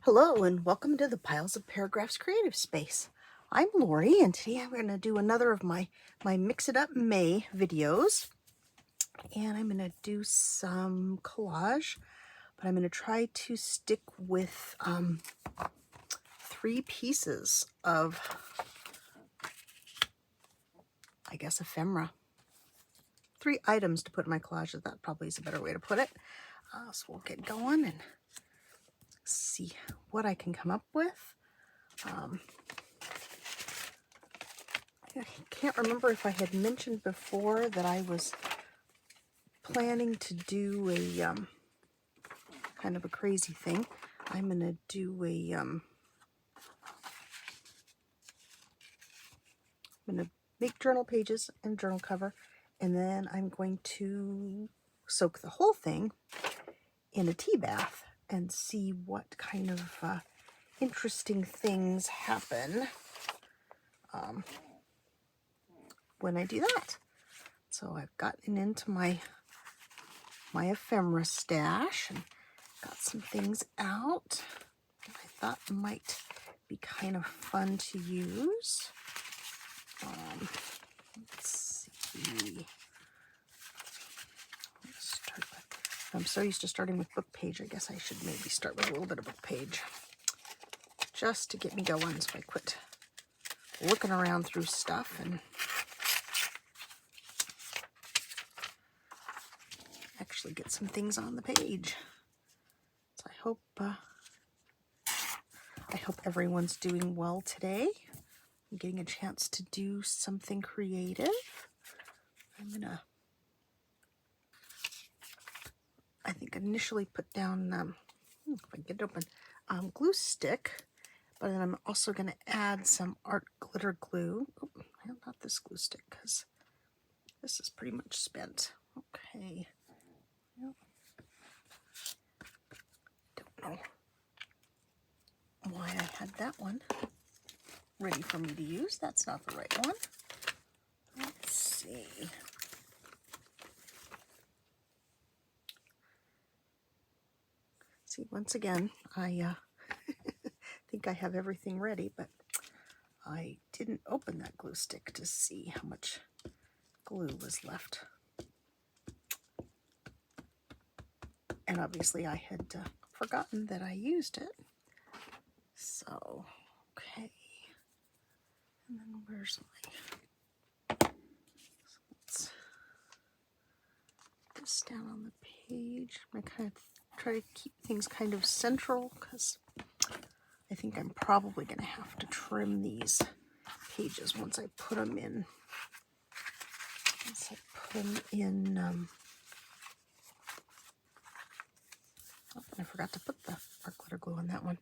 Hello and welcome to the Piles of Paragraphs creative space. I'm Lori and today I'm going to do another of my Mix It Up May videos. And I'm going to do some collage, but I'm going to try to stick with 3 pieces of, I guess, ephemera. 3 items to put in my collage. That probably is a better way to put it. So we'll get going and see what I can come up with. I can't remember if I had mentioned before that I was planning to do a kind of a crazy thing. I'm going to do a I'm going to make journal pages and journal cover, and then I'm going to soak the whole thing in a tea bath and see what kind of interesting things happen when I do that. So I've gotten into my ephemera stash and got some things out that I thought might be kind of fun to use. Let's see. I'm so used to starting with book page. I guess I should maybe start with a little bit of book page just to get me going, so I quit looking around through stuff and actually get some things on the page. So I hope everyone's doing well today. I'm getting a chance to do something creative. I'm gonna, I think, initially put down, if I can get it open, glue stick, but then I'm also going to add some art glitter glue. Oh, not this glue stick, because this is pretty much spent. Okay. Well, don't know why I had that one ready for me to use. That's not the right one. Let's see. See, once again, I think I have everything ready, but I didn't open that glue stick to see how much glue was left. And obviously I had forgotten that I used it. So, okay. And then where's my... So let's put this down on the page. I kind of try to keep things kind of central because I think I'm probably going to have to trim these pages once I put them in. Oh, I forgot to put the art glitter glue on that one.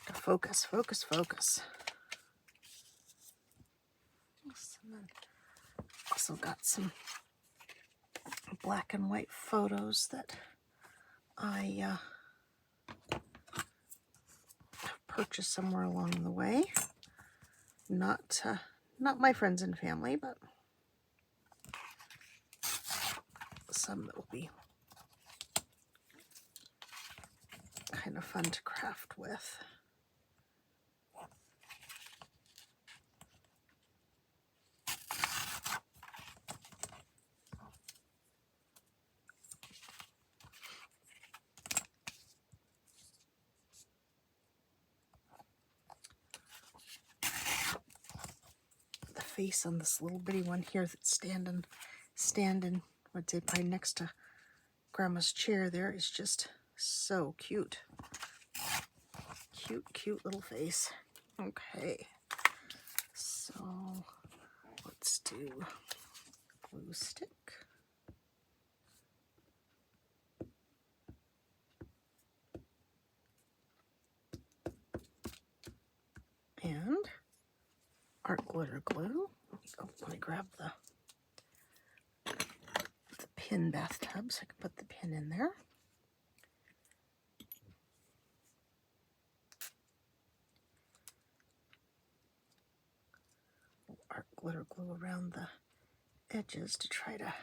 To focus. And then also got some black and white photos that I purchased somewhere along the way. Not my friends and family, but some that will be kind of fun to craft with. The face on this little bitty one here that's standing, I'd say probably next to Grandma's chair there is just so cute. Cute little face. Okay, so let's do glue stick. And art glitter glue. Let me grab the pin bathtub so I can put the pin in there. Art glitter glue around the edges to try to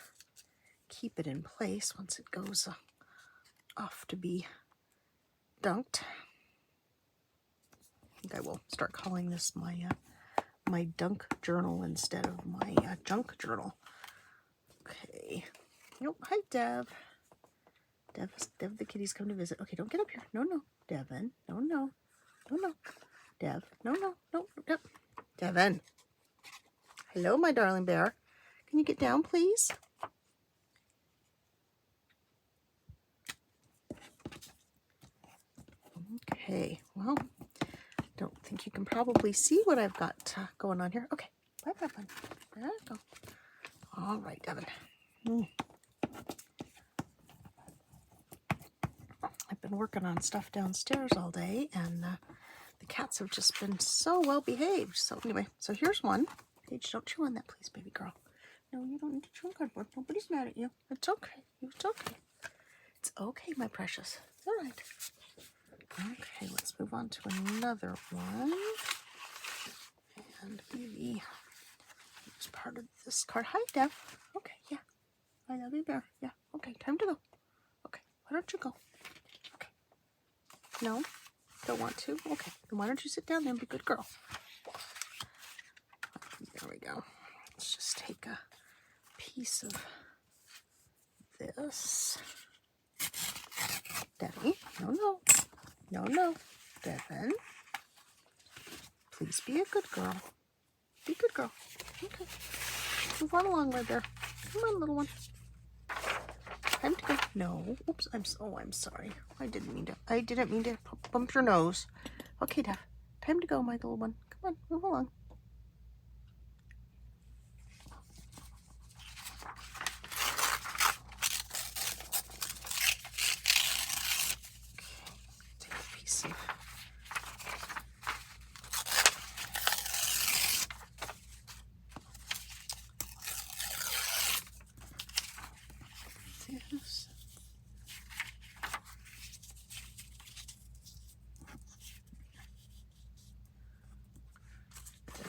keep it in place once it goes off to be dunked. I think I will start calling this my my dunk journal instead of my junk journal. Okay. Nope. Hi, Dev. Dev, the kitty's come to visit. Okay, don't get up here. No, no. Devin. No, no. No, no. Dev. No, no. No, no. Devin. Hello, my darling bear. Can you get down, please? Okay, well, don't think you can probably see what I've got going on here. Okay, bye, bye, bye. There we go. All right, Devin. I've been working on stuff downstairs all day, and the cats have just been so well behaved. So anyway, so here's one. Paige, don't chew on that, please, baby girl. No, you don't need to chew on cardboard. Nobody's mad at you. It's okay. It's okay. It's okay, my precious. It's all right. Okay, let's move on to another one. And maybe it's part of this card. Hi, Dev. Okay, yeah. I love you, bear. Yeah. Okay, time to go. Okay, why don't you go? Okay. No? Don't want to? Okay. Then why don't you sit down there and be a good girl? There we go. Let's just take a piece of this. Debbie, no, no. No, no. Devin, please be a good girl. Be a good girl. Okay. Move on along right there. Come on, little one. Time to go. No. Oops, I'm sorry. I didn't mean to bump your nose. Okay, Dev. Time to go, my little one. Come on, move along.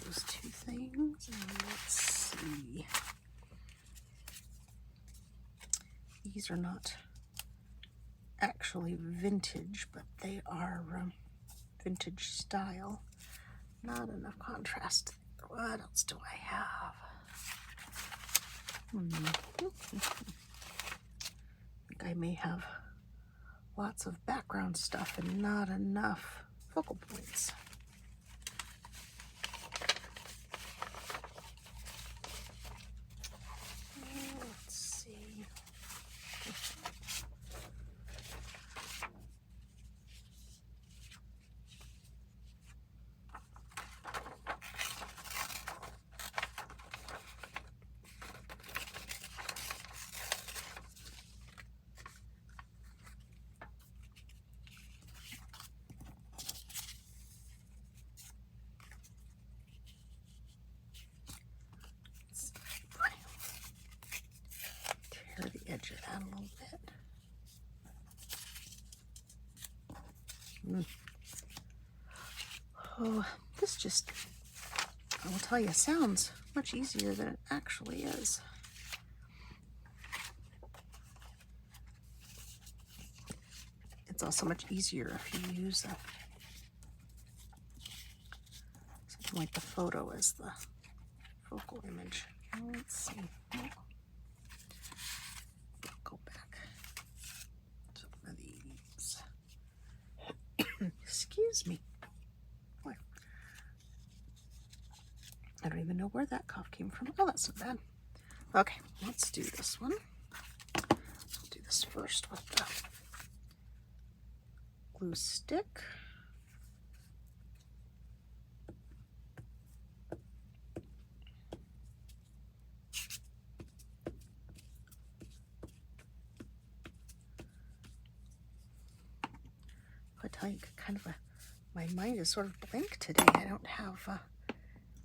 Those two things, and let's see. These are not actually vintage, but they are vintage style. Not enough contrast. What else do I have? I think I may have lots of background stuff and not enough focal points. Let's see. Tear the edge of that a little bit. Oh, this just, I will tell you, sounds much easier than it actually is. It's also much easier if you use something like the photo as the focal image. Let's see. I'll go back to one of these. Excuse me. Boy. I don't even know where that cough came from. Oh, that's not bad. Okay, let's do this one. I'll do this first with the glue stick. I tell you, kind of my mind is sort of blank today. I don't have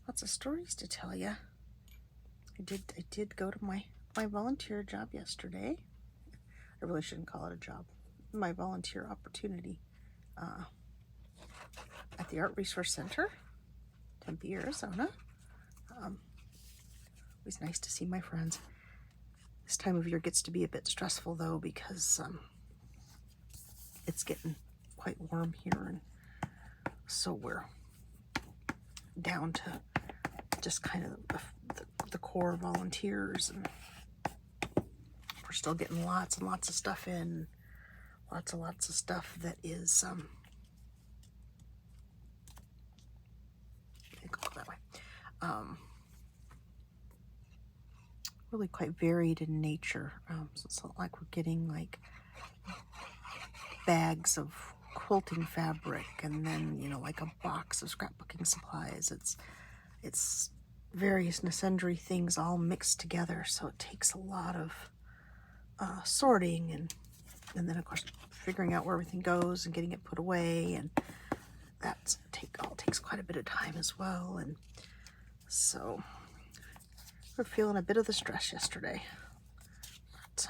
lots of stories to tell you. I did go to my volunteer job yesterday. I really shouldn't call it a job. My volunteer opportunity at the Art Resource Center, Tempe, Arizona. It was nice to see my friends. This time of year gets to be a bit stressful though, because it's getting quite warm here, and so we're down to just kind of the core volunteers, and we're still getting lots and lots of stuff in, lots of stuff that is I think I'll go that way, really quite varied in nature. So it's not like we're getting like bags of quilting fabric and then, you know, like a box of scrapbooking supplies. It's various and sundry things all mixed together, so it takes a lot of sorting and then of course figuring out where everything goes and getting it put away, and that all takes quite a bit of time as well. And so we're feeling a bit of the stress yesterday, but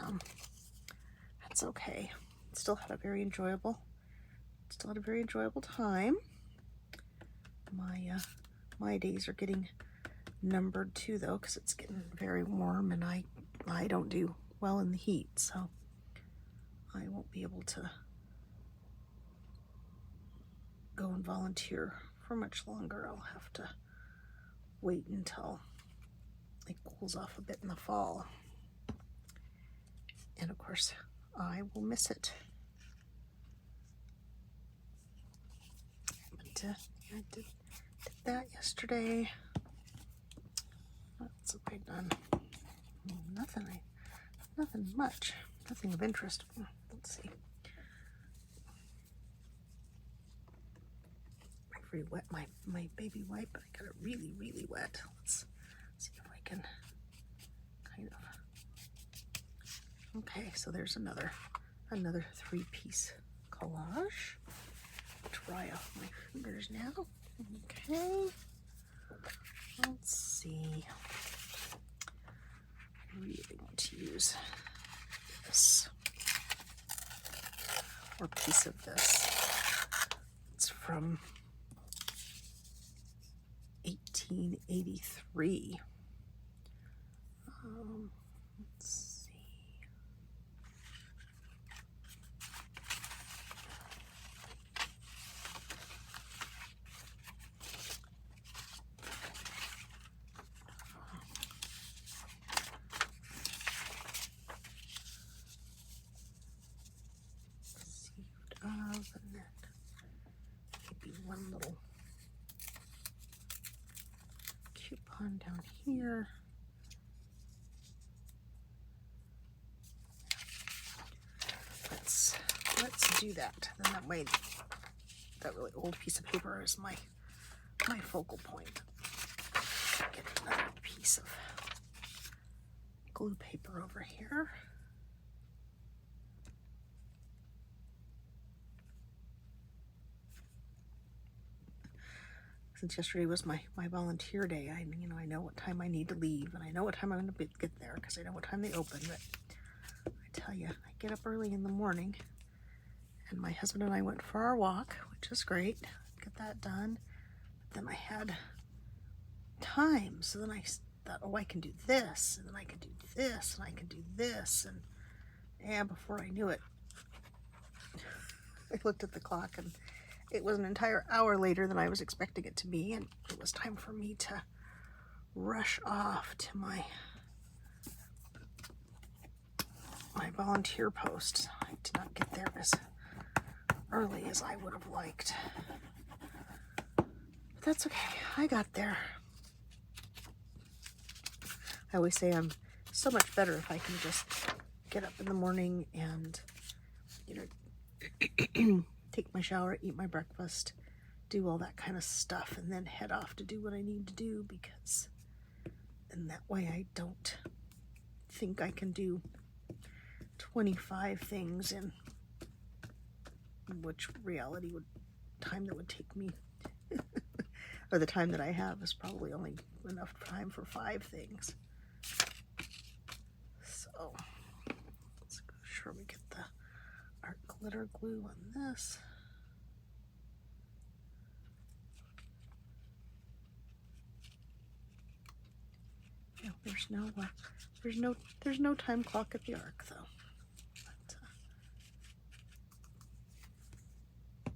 that's okay. Still had a very enjoyable time. My days are getting numbered too, though, because it's getting very warm, and I don't do well in the heat, so I won't be able to go and volunteer for much longer. I'll have to wait until it cools off a bit in the fall, and of course I will miss it. But I did that yesterday. What's I done? Nothing much. Nothing of interest. Let's see. I re-wet my baby wipe, but I got it really, really wet. Let's see if I can kind of. Okay, so there's another 3-piece collage. Dry off my fingers now. Okay. Let's see. I really want to use this, or a piece of this. It's from 1883. Let's see. And then maybe one little coupon down here. Let's do that. Then that way, that really old piece of paper is my focal point. Get another piece of glue paper over here. Since yesterday was my volunteer day, I know what time I need to leave, and I know what time I'm going to get there because I know what time they open. But I tell you, I get up early in the morning, and my husband and I went for our walk, which is great. Get that done. But then I had time, so then I thought, oh, I can do this, and then I can do this, and I can do this, and before I knew it, I looked at the clock, and it was an entire hour later than I was expecting it to be, and it was time for me to rush off to my volunteer post. I did not get there as early as I would have liked. But that's okay. I got there. I always say I'm so much better if I can just get up in the morning and, take my shower, eat my breakfast, do all that kind of stuff, and then head off to do what I need to do, because in that way I don't think I can do 25 things in which time that would take me or the time that I have is probably only enough time for 5 things. So let's make sure we get the art glitter glue on this. Yeah, there's no time clock at the arc though. But,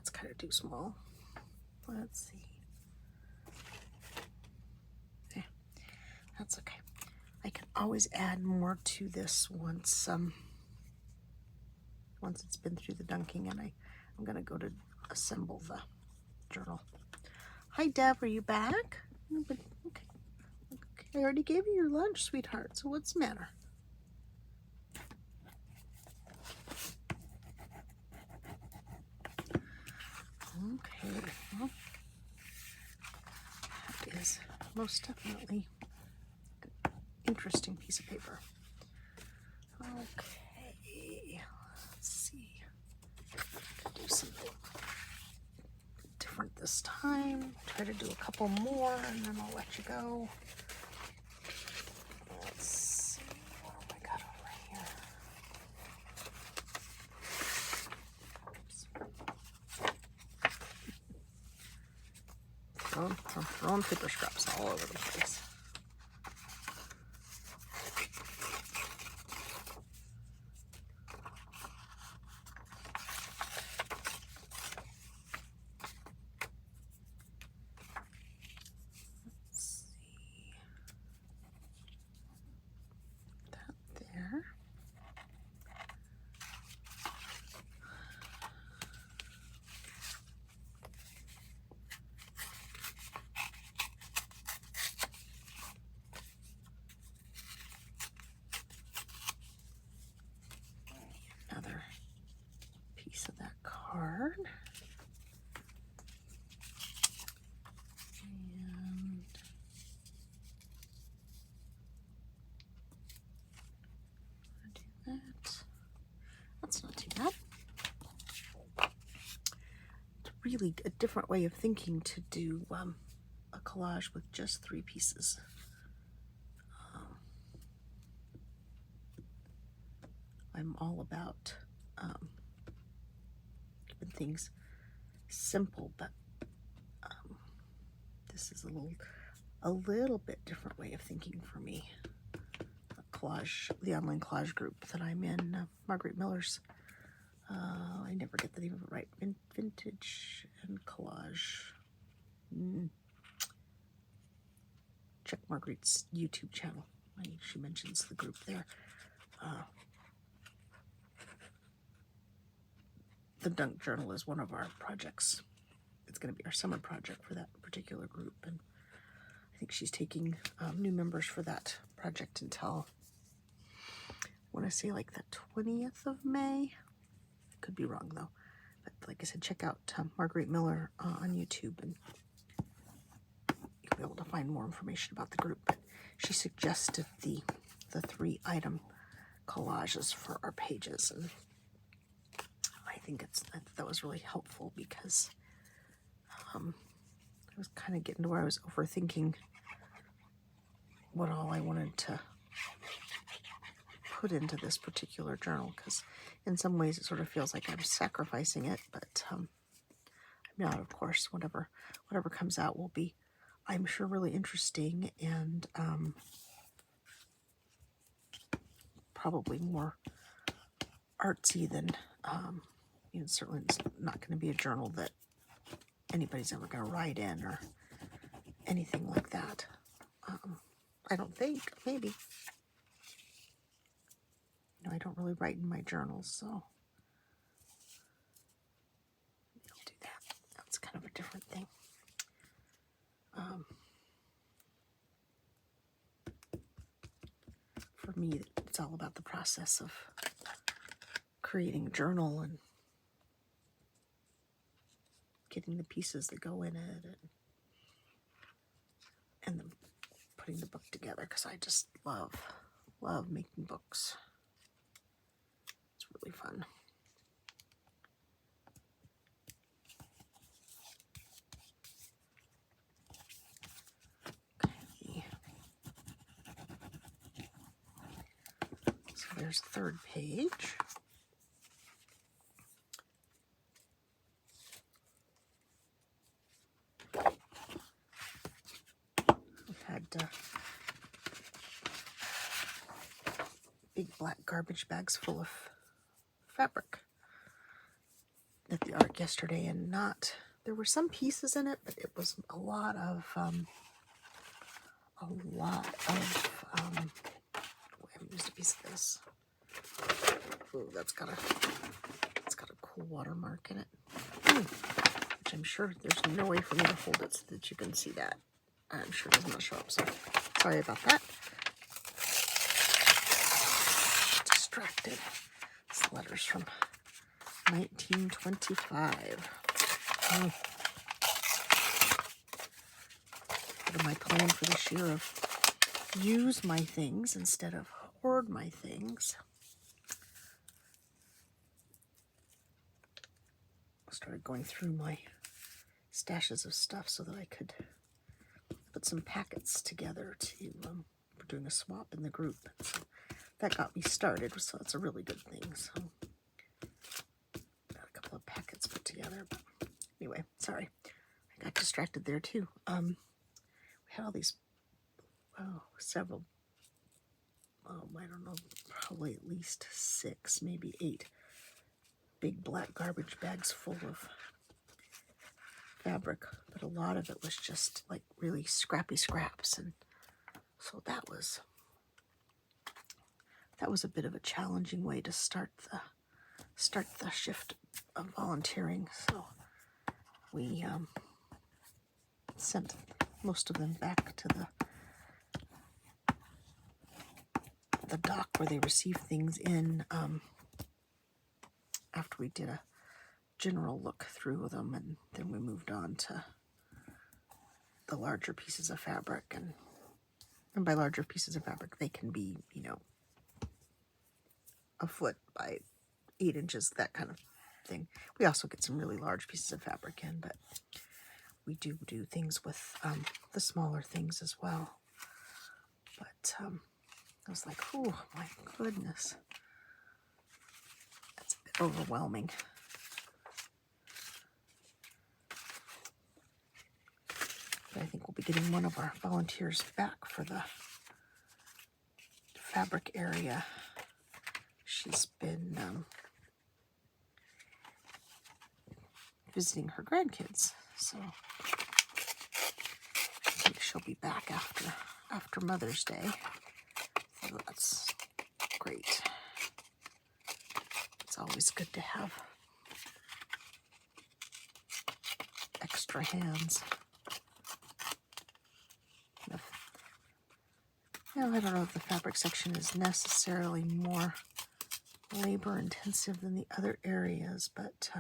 that's kind of too small. Let's see. Yeah, that's okay. I can always add more to this once it's been through the dunking, and I'm gonna go to assemble the journal. Hi Deb, are you back? No, but okay. I already gave you your lunch, sweetheart, so what's the matter? Okay, well, that is most definitely an interesting piece of paper. Okay, let's see. Do something different this time. Try to do a couple more, and then I'll let you go. Let's see, what have I got over here? I'm throwing paper scraps all over the place. Let's see. That there. Another piece of that card. And do that. That's not too bad. It's really a different way of thinking to do a collage with just 3 pieces. I'm all about keeping things simple, but this is a little bit different way of thinking for me. A collage, the online collage group that I'm in, Margaret Miller's. I never get the name of it right. Vintage and collage. Check Margaret's YouTube channel. She mentions the group there. The Dunk Journal is one of our projects. It's going to be our summer project for that particular group, and I think she's taking new members for that project until, I want to say like the 20th of May. Could be wrong though, but like I said, check out Margaret Miller on YouTube, and you'll be able to find more information about the group. But she suggested the 3-item collages for our pages, and I think that was really helpful because I was kind of getting to where I was overthinking what all I wanted to put into this particular journal, because in some ways it sort of feels like I'm sacrificing it, but I'm not, of course. Whatever comes out will be, I'm sure, really interesting, and probably more artsy than certainly it's not going to be a journal that anybody's ever going to write in or anything like that. I don't think. Maybe. I don't really write in my journals, so I'll do that. That's kind of a different thing. For me, it's all about the process of creating a journal and getting the pieces that go in it, and then putting the book together, because I just love making books. It's really fun. Okay. So there's the 3rd page. I've had big black garbage bags full of fabric at the arc yesterday, and there were some pieces in it, but it was a lot of wait, I haven't used a piece of this. Ooh, that's got a cool watermark in it. Which I'm sure there's no way for me to hold it so that you can see that. I'm sure it does not show up, so sorry about that. Distracted. This letter's from 1925. Part of my plan for this year of use my things instead of hoard my things. I started going through my stashes of stuff so that I could put some packets together we're doing a swap in the group. So that got me started, so that's a really good thing. So got a couple of packets put together. But anyway, sorry. I got distracted there too. We had all these, several, I don't know, probably at least 6, maybe 8 big black garbage bags full of fabric, but a lot of it was just like really scrappy scraps, and so that was a bit of a challenging way to start the shift of volunteering. So we sent most of them back to the dock where they receive things in after we did a general look through them, and then we moved on to the larger pieces of fabric, and by larger pieces of fabric they can be, a foot by 8 inches, that kind of thing. We also get some really large pieces of fabric in, but we do things with the smaller things as well. But I was like, oh my goodness, that's a bit overwhelming. But I think we'll be getting one of our volunteers back for the fabric area. She's been visiting her grandkids, so I think she'll be back after Mother's Day. So that's great. It's always good to have extra hands. I don't know if the fabric section is necessarily more labor intensive than the other areas, but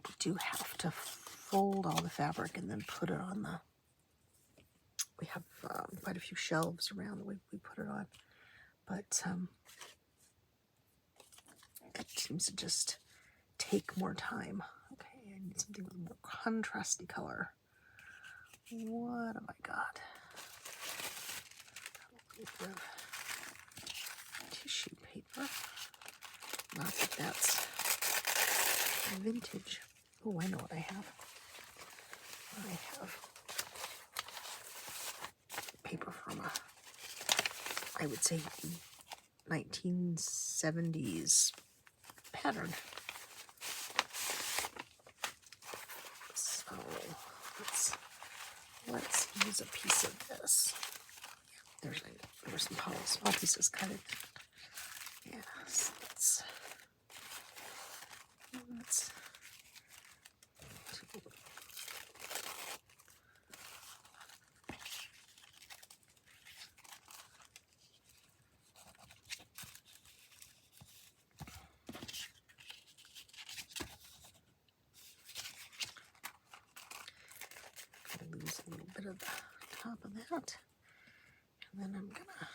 we do have to fold all the fabric and then put it on we have quite a few shelves around that we put it on, but it seems to just take more time. Okay, I need something with more contrasty color. What have I got? A little bit of tissue paper. Not that that's vintage. Oh, I know what I have. I have paper from I would say 1970s pattern. So let's use a piece of this. There were some small pieces cut in. Yes, let's lose a little bit of the top of that, and then I'm gonna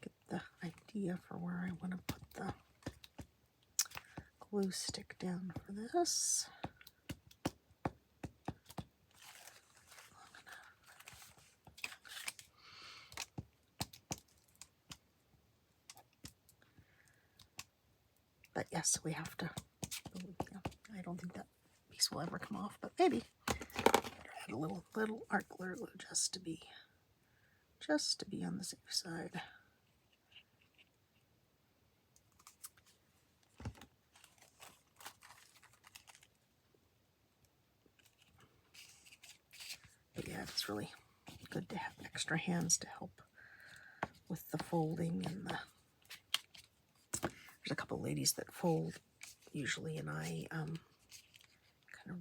get the idea for where I want to put the glue stick down for this. But yes, we have to. I don't think that piece will ever come off, but maybe. Add a little art glue just to be on the safe side. it's really good to have extra hands to help with the folding and there's a couple ladies that fold usually, and I kind of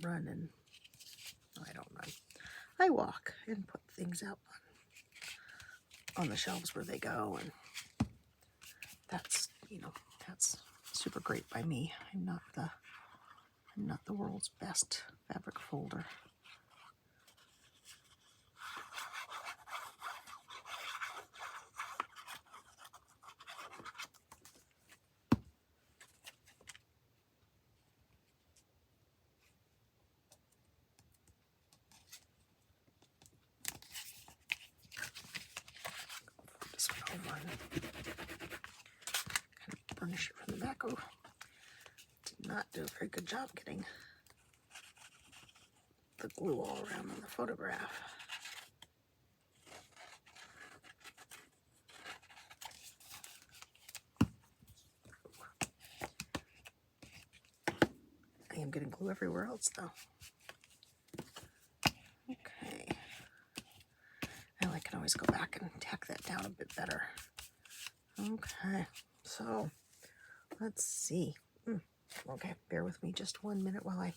run and I don't run. I walk and put things out on the shelves where they go, and that's, you know, that's super great by me. I'm not the world's best fabric folder. This one over and kind of burnish it from the back. Oh, did not do a very good job getting the glue all around on the photograph. I am getting glue everywhere else though. Okay. Now I can always go back and tack that down a bit better. Okay, so let's see. Okay, bear with me just 1 minute while I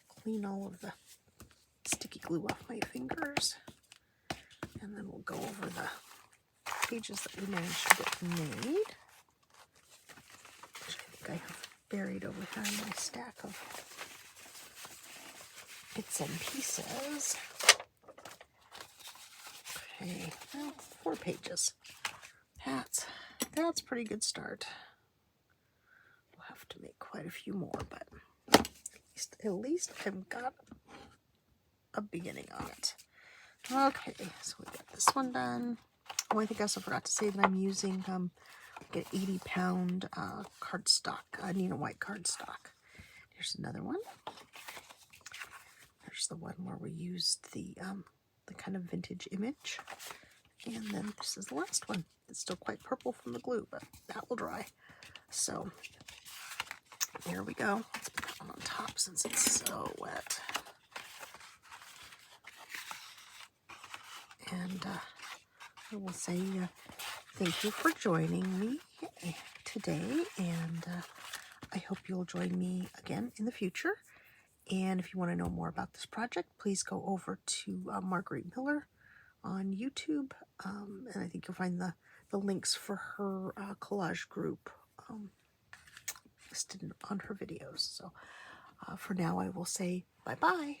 clean all of the sticky glue off my fingers. And then we'll go over the pages that we managed to get made, which I think I have buried over here in my stack of bits and pieces. Okay, well, 4 pages. That's a pretty good start. We'll have to make quite a few more, but at least I've got a beginning on it. Okay, so we got this one done. Oh, I think I also forgot to say that I'm using like an 80-pound cardstock, Nina White cardstock. Here's another one. There's the one where we used the kind of vintage image. And then this is the last one. It's still quite purple from the glue, but that will dry. So here we go. Let's put that one on top since it's so wet. And I will say thank you for joining me today, and I hope you'll join me again in the future. And if you want to know more about this project, please go over to Marguerite Miller on YouTube, and I think you'll find the links for her collage group listed on her videos. So for now, I will say bye-bye.